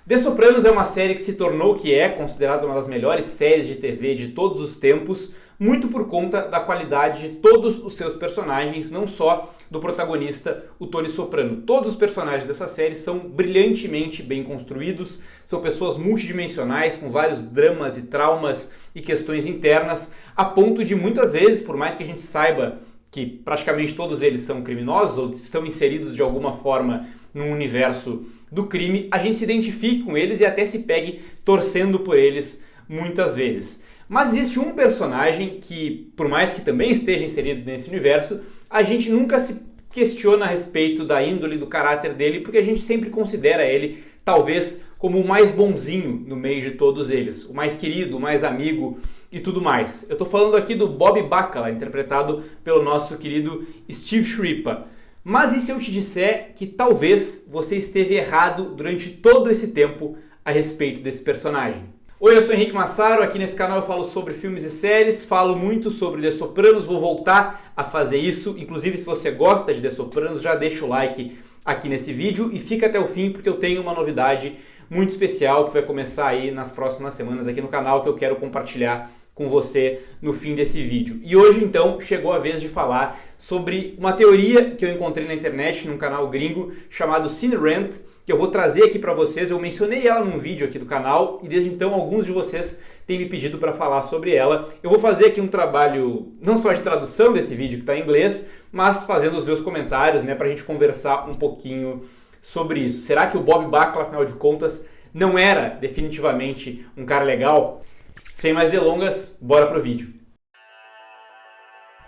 The Sopranos é uma série que se tornou o que é, considerada uma das melhores séries de TV de todos os tempos, muito por conta da qualidade de todos os seus personagens, não só do protagonista, o Tony Soprano. Todos os personagens dessa série são brilhantemente bem construídos, são pessoas multidimensionais, com vários dramas e traumas e questões internas, a ponto de muitas vezes, por mais que a gente saiba que praticamente todos eles são criminosos ou estão inseridos de alguma forma no universo do crime, a gente se identifique com eles e até se pegue torcendo por eles muitas vezes. Mas existe um personagem que, por mais que também esteja inserido nesse universo, a gente nunca se questiona a respeito da índole, do caráter dele, porque a gente sempre considera ele, talvez, como o mais bonzinho no meio de todos eles, o mais querido, o mais amigo e tudo mais. Eu estou falando aqui do Bob Bacala, interpretado pelo nosso querido Steve Schirripa. Mas e se eu te disser que talvez você esteve errado durante todo esse tempo a respeito desse personagem? Oi, eu sou Henrique Massaro, aqui nesse canal eu falo sobre filmes e séries, falo muito sobre The Sopranos, vou voltar a fazer isso, inclusive se você gosta de The Sopranos, já deixa o like aqui nesse vídeo e fica até o fim porque eu tenho uma novidade muito especial que vai começar aí nas próximas semanas aqui no canal que eu quero compartilhar com você no fim desse vídeo. E hoje então chegou a vez de falar sobre uma teoria que eu encontrei na internet num canal gringo chamado Cine Rant, que eu vou trazer aqui para vocês. Eu mencionei ela num vídeo aqui do canal e desde então alguns de vocês têm me pedido para falar sobre ela. Eu vou fazer aqui um trabalho não só de tradução desse vídeo que está em inglês, mas fazendo os meus comentários, né, para a gente conversar um pouquinho sobre isso. Será que o Bob Bacala, afinal de contas, não era definitivamente um cara legal? Sem mais delongas, bora pro vídeo.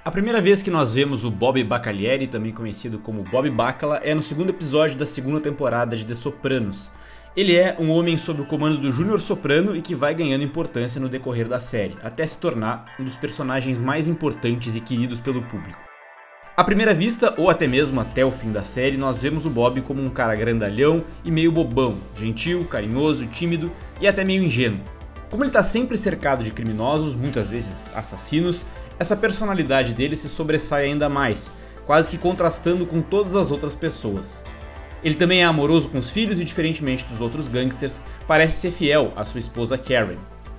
A primeira vez que nós vemos o Bob Bacalieri, também conhecido como Bob Bacala, é no segundo episódio da segunda temporada de The Sopranos. Ele é um homem sob o comando do Júnior Soprano e que vai ganhando importância no decorrer da série, até se tornar um dos personagens mais importantes e queridos pelo público. À primeira vista, ou até mesmo até o fim da série, nós vemos o Bob como um cara grandalhão e meio bobão, gentil, carinhoso, tímido e até meio ingênuo. Como ele está sempre cercado de criminosos, muitas vezes assassinos, essa personalidade dele se sobressai ainda mais, quase que contrastando com todas as outras pessoas. Ele também é amoroso com os filhos e, diferentemente dos outros gangsters, parece ser fiel à sua esposa Karen.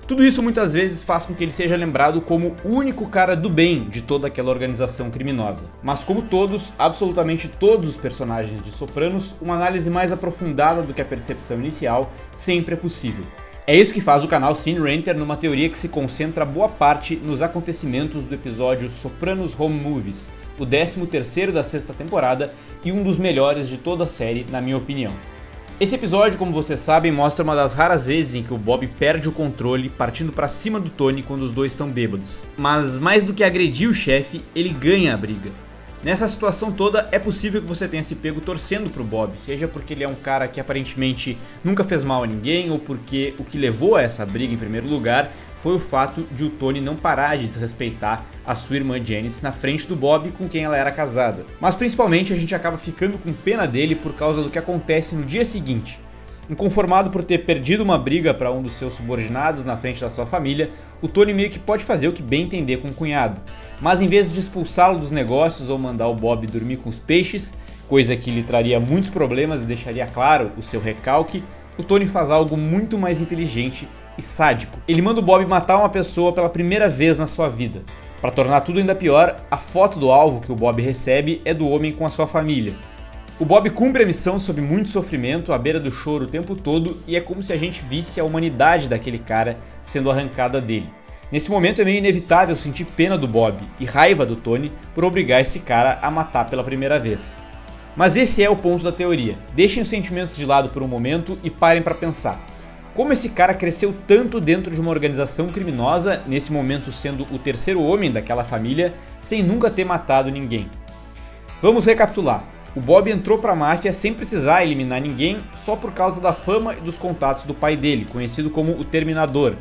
Tudo isso muitas vezes faz com que ele seja lembrado como o único cara do bem de toda aquela organização criminosa. Mas como todos, absolutamente todos os personagens de Sopranos, uma análise mais aprofundada do que a percepção inicial sempre é possível. É isso que faz o canal Cine Ranter numa teoria que se concentra boa parte nos acontecimentos do episódio Sopranos Home Movies, o 13º da sexta temporada e um dos melhores de toda a série, na minha opinião. Esse episódio, como vocês sabem, mostra uma das raras vezes em que o Bob perde o controle partindo pra cima do Tony quando os dois estão bêbados. Mas mais do que agredir o chefe, ele ganha a briga. Nessa situação toda, é possível que você tenha se pego torcendo pro Bob, seja porque ele é um cara que aparentemente nunca fez mal a ninguém, ou porque o que levou a essa briga em primeiro lugar foi o fato de o Tony não parar de desrespeitar a sua irmã Janice na frente do Bob com quem ela era casada. Mas principalmente a gente acaba ficando com pena dele por causa do que acontece no dia seguinte. Inconformado por ter perdido uma briga para um dos seus subordinados na frente da sua família, o Tony meio que pode fazer o que bem entender com o cunhado. Mas em vez de expulsá-lo dos negócios ou mandar o Bob dormir com os peixes, coisa que lhe traria muitos problemas e deixaria claro o seu recalque, o Tony faz algo muito mais inteligente e sádico. Ele manda o Bob matar uma pessoa pela primeira vez na sua vida. Para tornar tudo ainda pior, a foto do alvo que o Bob recebe é do homem com a sua família. O Bob cumpre a missão sob muito sofrimento, à beira do choro o tempo todo, e é como se a gente visse a humanidade daquele cara sendo arrancada dele. Nesse momento é meio inevitável sentir pena do Bob e raiva do Tony por obrigar esse cara a matar pela primeira vez. Mas esse é o ponto da teoria. Deixem os sentimentos de lado por um momento e parem para pensar. Como esse cara cresceu tanto dentro de uma organização criminosa, nesse momento sendo o terceiro homem daquela família, sem nunca ter matado ninguém? Vamos recapitular. O Bob entrou pra máfia sem precisar eliminar ninguém, só por causa da fama e dos contatos do pai dele, conhecido como o Terminador,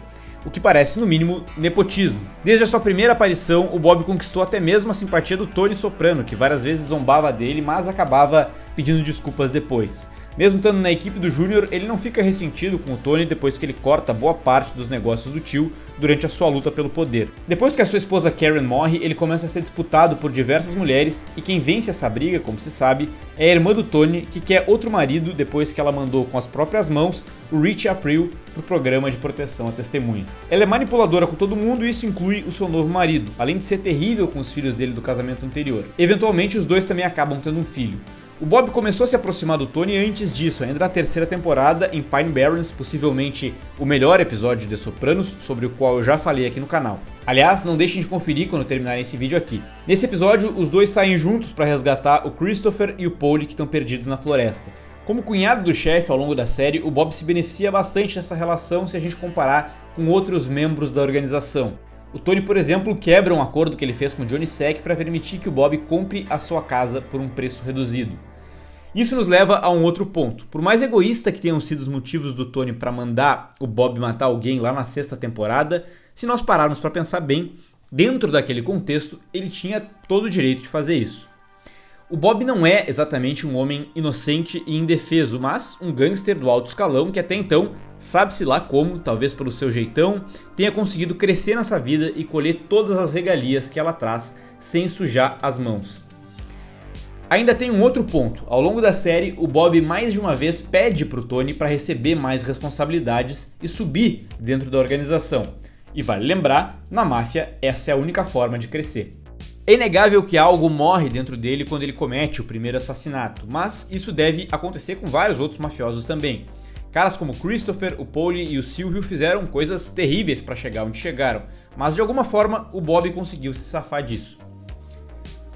o que parece no mínimo nepotismo. Desde a sua primeira aparição, o Bob conquistou até mesmo a simpatia do Tony Soprano, que várias vezes zombava dele, mas acabava pedindo desculpas depois. Mesmo estando na equipe do Júnior, ele não fica ressentido com o Tony depois que ele corta boa parte dos negócios do tio durante a sua luta pelo poder. Depois que a sua esposa Karen morre, ele começa a ser disputado por diversas mulheres e quem vence essa briga, como se sabe, é a irmã do Tony, que quer outro marido depois que ela mandou com as próprias mãos o Rich April pro programa de proteção a testemunhas. Ela é manipuladora com todo mundo e isso inclui o seu novo marido, além de ser terrível com os filhos dele do casamento anterior. Eventualmente, os dois também acabam tendo um filho. O Bob começou a se aproximar do Tony antes disso, ainda na terceira temporada em Pine Barrens, possivelmente o melhor episódio de The Sopranos, sobre o qual eu já falei aqui no canal. Aliás, não deixem de conferir quando terminarem esse vídeo aqui. Nesse episódio, os dois saem juntos para resgatar o Christopher e o Paulie que estão perdidos na floresta. Como cunhado do chefe ao longo da série, o Bob se beneficia bastante dessa relação se a gente comparar com outros membros da organização. O Tony, por exemplo, quebra um acordo que ele fez com o Johnny Sack para permitir que o Bob compre a sua casa por um preço reduzido. Isso nos leva a um outro ponto. Por mais egoísta que tenham sido os motivos do Tony para mandar o Bob matar alguém lá na sexta temporada, se nós pararmos para pensar bem, dentro daquele contexto, ele tinha todo o direito de fazer isso. O Bob não é exatamente um homem inocente e indefeso, mas um gangster do alto escalão que até então, sabe-se lá como, talvez pelo seu jeitão, tenha conseguido crescer nessa vida e colher todas as regalias que ela traz sem sujar as mãos. Ainda tem um outro ponto. Ao longo da série, o Bob mais de uma vez pede pro Tony para receber mais responsabilidades e subir dentro da organização. E vale lembrar, na máfia essa é a única forma de crescer. É inegável que algo morre dentro dele quando ele comete o primeiro assassinato, mas isso deve acontecer com vários outros mafiosos também. Caras como Christopher, o Paulie e o Silvio fizeram coisas terríveis para chegar onde chegaram, mas de alguma forma o Bob conseguiu se safar disso.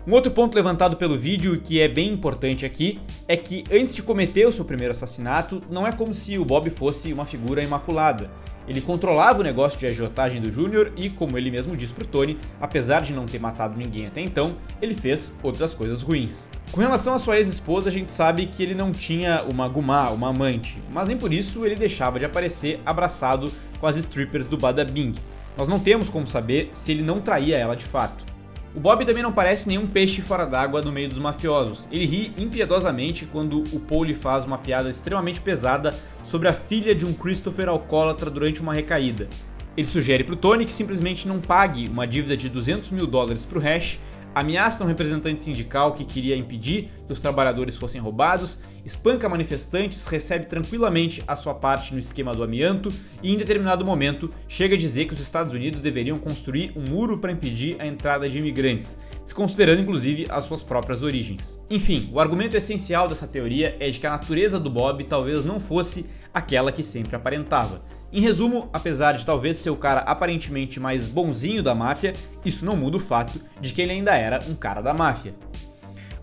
Um outro ponto levantado pelo vídeo e que é bem importante aqui é que antes de cometer o seu primeiro assassinato, não é como se o Bob fosse uma figura imaculada. Ele controlava o negócio de agiotagem do Júnior e, como ele mesmo disse pro Tony, apesar de não ter matado ninguém até então, ele fez outras coisas ruins. Com relação à sua ex-esposa, a gente sabe que ele não tinha uma gumá, uma amante, mas nem por isso ele deixava de aparecer abraçado com as strippers do Bada Bing. Nós não temos como saber se ele não traía ela de fato. O Bob também não parece nenhum peixe fora d'água no meio dos mafiosos. Ele ri impiedosamente quando o Paulie faz uma piada extremamente pesada sobre a filha de um Christopher alcoólatra durante uma recaída. Ele sugere pro Tony que simplesmente não pague uma dívida de $200 mil pro Hash, ameaça um representante sindical que queria impedir que os trabalhadores fossem roubados, espanca manifestantes, recebe tranquilamente a sua parte no esquema do amianto e em determinado momento chega a dizer que os Estados Unidos deveriam construir um muro para impedir a entrada de imigrantes, desconsiderando inclusive as suas próprias origens. Enfim, o argumento essencial dessa teoria é de que a natureza do Bob talvez não fosse aquela que sempre aparentava. Em resumo, apesar de talvez ser o cara aparentemente mais bonzinho da máfia, isso não muda o fato de que ele ainda era um cara da máfia.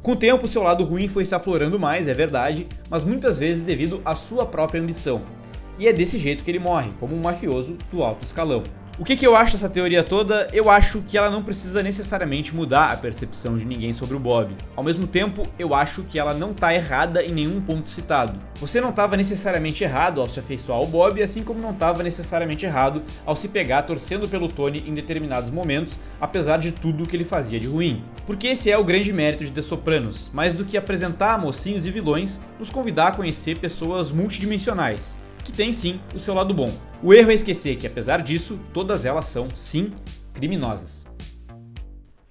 Com o tempo, seu lado ruim foi se aflorando mais, é verdade, mas muitas vezes devido à sua própria ambição. E é desse jeito que ele morre, como um mafioso do alto escalão. O que eu acho dessa teoria toda? Eu acho que ela não precisa necessariamente mudar a percepção de ninguém sobre o Bob. Ao mesmo tempo, eu acho que ela não tá errada em nenhum ponto citado. Você não estava necessariamente errado ao se afeiçoar ao Bob, assim como não estava necessariamente errado ao se pegar torcendo pelo Tony em determinados momentos, apesar de tudo o que ele fazia de ruim. Porque esse é o grande mérito de The Sopranos, mais do que apresentar mocinhos e vilões, nos convidar a conhecer pessoas multidimensionais, que tem sim o seu lado bom. O erro é esquecer que, apesar disso, todas elas são, sim, criminosas.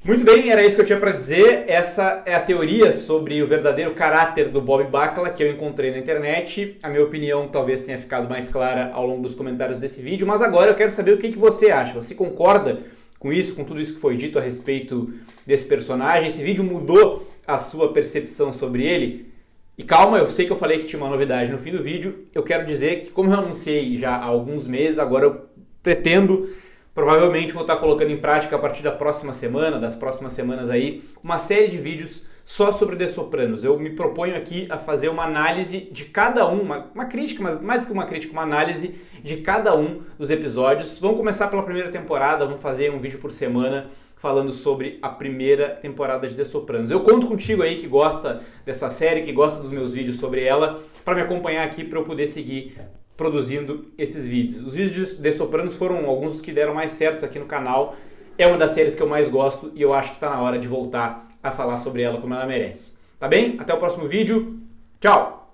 Muito bem, era isso que eu tinha para dizer. Essa é a teoria sobre o verdadeiro caráter do Bob Bacala que eu encontrei na internet. A minha opinião talvez tenha ficado mais clara ao longo dos comentários desse vídeo, mas agora eu quero saber o que você acha. Você concorda com isso, com tudo isso que foi dito a respeito desse personagem? Esse vídeo mudou a sua percepção sobre ele? E calma, eu sei que eu falei que tinha uma novidade no fim do vídeo, eu quero dizer que como eu anunciei já há alguns meses, agora eu pretendo, provavelmente vou estar colocando em prática a partir da próxima semana, das próximas semanas aí, uma série de vídeos só sobre The Sopranos. Eu me proponho aqui a fazer uma análise de cada um, uma crítica, mas mais que uma crítica, uma análise de cada um dos episódios. Vamos começar pela primeira temporada, vamos fazer um vídeo por semana, falando sobre a primeira temporada de The Sopranos. Eu conto contigo aí que gosta dessa série, que gosta dos meus vídeos sobre ela, para me acompanhar aqui para eu poder seguir produzindo esses vídeos. Os vídeos de The Sopranos foram alguns dos que deram mais certos aqui no canal. É uma das séries que eu mais gosto e eu acho que está na hora de voltar a falar sobre ela como ela merece. Tá bem? Até o próximo vídeo. Tchau!